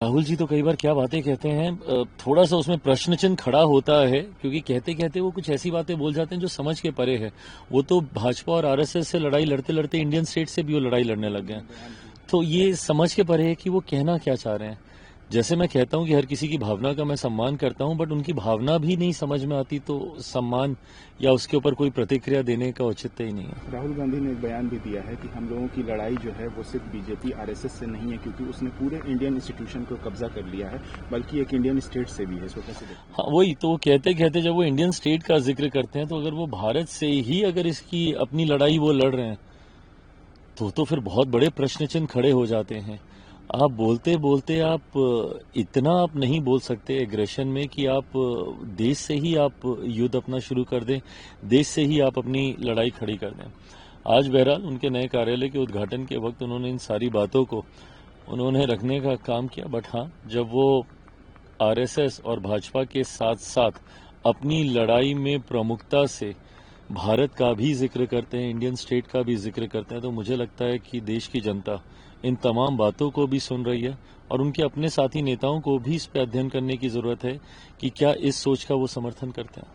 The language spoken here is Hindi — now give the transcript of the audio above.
राहुल जी तो कई बार क्या बातें कहते हैं, थोड़ा सा उसमें प्रश्न चिन्ह खड़ा होता है, क्योंकि कहते कहते वो कुछ ऐसी बातें बोल जाते हैं जो समझ के परे है। वो तो भाजपा और आरएसएस से लड़ाई लड़ते लड़ते इंडियन स्टेट से भी वो लड़ाई लड़ने लग गए हैं। तो ये समझ के परे है कि वो कहना क्या चाह रहे हैं। जैसे मैं कहता हूं कि हर किसी की भावना का मैं सम्मान करता हूं, बट उनकी भावना भी नहीं समझ में आती तो सम्मान या उसके ऊपर कोई प्रतिक्रिया देने का औचित्य ही नहीं है। राहुल गांधी ने एक बयान भी दिया है कि हम लोगों की लड़ाई जो है वो सिर्फ बीजेपी आरएसएस से नहीं है, क्योंकि उसने पूरे इंडियन इंस्टीट्यूशन को कब्जा कर लिया है, बल्कि एक इंडियन स्टेट से भी है। इसको कैसे देखते हैं? हाँ, वही तो कहते कहते जब वो इंडियन स्टेट का जिक्र करते हैं, तो अगर वो भारत से ही अगर इसकी अपनी लड़ाई वो लड़ रहे हैं तो फिर बहुत बड़े प्रश्न चिन्ह खड़े हो जाते हैं। आप बोलते बोलते आप इतना आप नहीं बोल सकते एग्रेशन में कि आप देश से ही आप युद्ध अपना शुरू कर दें, देश से ही आप अपनी लड़ाई खड़ी कर दें। आज बहरहाल उनके नए कार्यालय के उद्घाटन के वक्त उन्होंने इन सारी बातों को उन्होंने रखने का काम किया, बट हाँ, जब वो आरएसएस और भाजपा के साथ साथ अपनी लड़ाई में प्रमुखता से भारत का भी जिक्र करते हैं, इंडियन स्टेट का भी जिक्र करते हैं, तो मुझे लगता है कि देश की जनता इन तमाम बातों को भी सुन रही है और उनके अपने साथी नेताओं को भी इस पर अध्ययन करने की जरूरत है कि क्या इस सोच का वो समर्थन करते हैं।